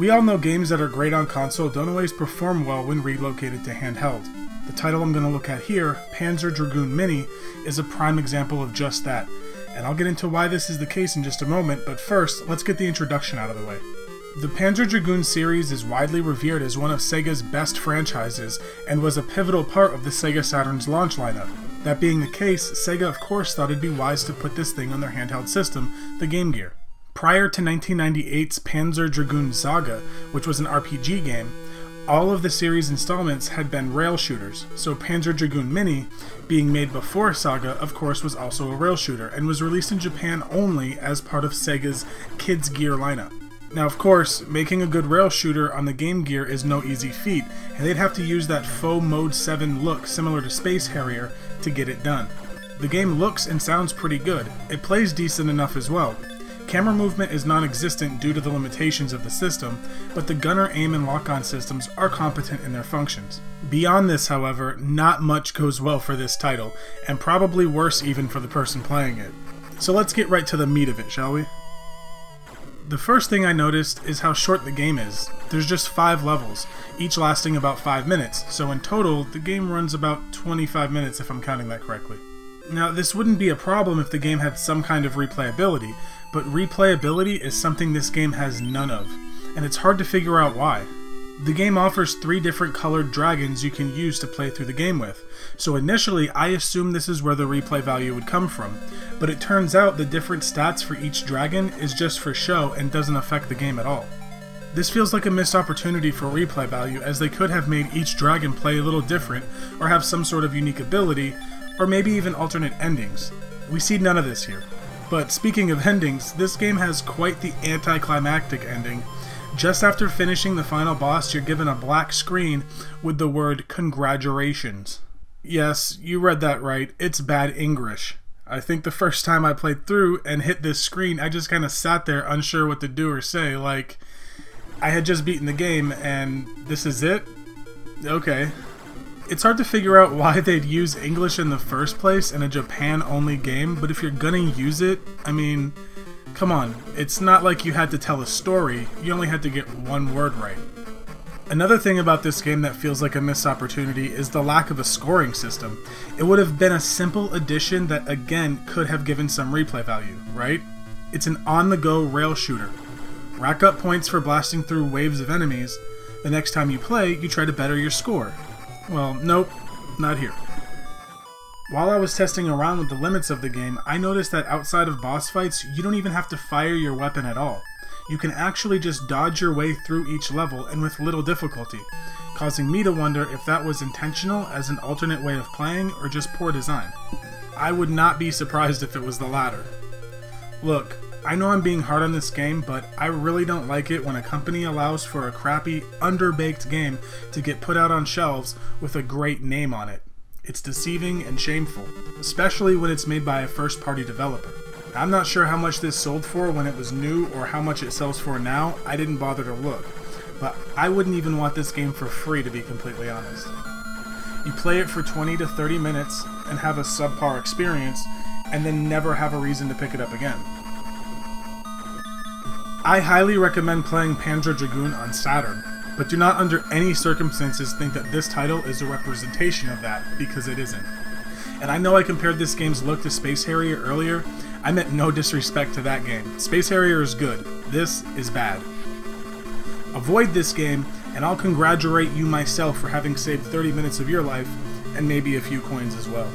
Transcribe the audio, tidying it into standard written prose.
We all know games that are great on console don't always perform well when relocated to handheld. The title I'm going to look at here, Panzer Dragoon Mini, is a prime example of just that, and I'll get into why this is the case in just a moment, but first, let's get the introduction out of the way. The Panzer Dragoon series is widely revered as one of Sega's best franchises, and was a pivotal part of the Sega Saturn's launch lineup. That being the case, Sega of course thought it'd be wise to put this thing on their handheld system, the Game Gear. Prior to 1998's Panzer Dragoon Saga, which was an RPG game, all of the series installments had been rail shooters, so Panzer Dragoon Mini, being made before Saga, of course was also a rail shooter, and was released in Japan only as part of Sega's Kids Gear lineup. Now of course, making a good rail shooter on the Game Gear is no easy feat, and they'd have to use that faux Mode 7 look similar to Space Harrier to get it done. The game looks and sounds pretty good, it plays decent enough as well. Camera movement is non-existent due to the limitations of the system, but the gunner aim and lock-on systems are competent in their functions. Beyond this, however, not much goes well for this title, and probably worse even for the person playing it. So let's get right to the meat of it, shall we? The first thing I noticed is how short the game is. There's just 5 levels, each lasting about 5 minutes, so in total, the game runs about 25 minutes if I'm counting that correctly. Now, this wouldn't be a problem if the game had some kind of replayability, but replayability is something this game has none of, and it's hard to figure out why. The game offers 3 different colored dragons you can use to play through the game with, so initially I assumed this is where the replay value would come from, but it turns out the different stats for each dragon is just for show and doesn't affect the game at all. This feels like a missed opportunity for replay value, as they could have made each dragon play a little different, or have some sort of unique ability, or maybe even alternate endings. We see none of this here. But speaking of endings, this game has quite the anticlimactic ending. Just after finishing the final boss, you're given a black screen with the word "Congratulations." Yes, you read that right, it's bad English. I think the first time I played through and hit this screen, I just kinda sat there unsure what to do or say, like, I had just beaten the game and this is it? Okay. It's hard to figure out why they'd use English in the first place in a Japan-only game, but if you're gonna use it, I mean, come on, it's not like you had to tell a story, you only had to get one word right. Another thing about this game that feels like a missed opportunity is the lack of a scoring system. It would have been a simple addition that again could have given some replay value, right? It's an on-the-go rail shooter. Rack up points for blasting through waves of enemies. The next time you play, you try to better your score. Well, nope, not here. While I was testing around with the limits of the game, I noticed that outside of boss fights, you don't even have to fire your weapon at all. You can actually just dodge your way through each level and with little difficulty, causing me to wonder if that was intentional as an alternate way of playing or just poor design. I would not be surprised if it was the latter. Look, I know I'm being hard on this game, but I really don't like it when a company allows for a crappy, underbaked game to get put out on shelves with a great name on it. It's deceiving and shameful, especially when it's made by a first-party developer. I'm not sure how much this sold for when it was new or how much it sells for now, I didn't bother to look, but I wouldn't even want this game for free, to be completely honest. You play it for 20 to 30 minutes and have a subpar experience, and then never have a reason to pick it up again. I highly recommend playing Panzer Dragoon on Saturn, but do not under any circumstances think that this title is a representation of that, because it isn't. And I know I compared this game's look to Space Harrier earlier, I meant no disrespect to that game. Space Harrier is good, this is bad. Avoid this game, and I'll congratulate you myself for having saved 30 minutes of your life, and maybe a few coins as well.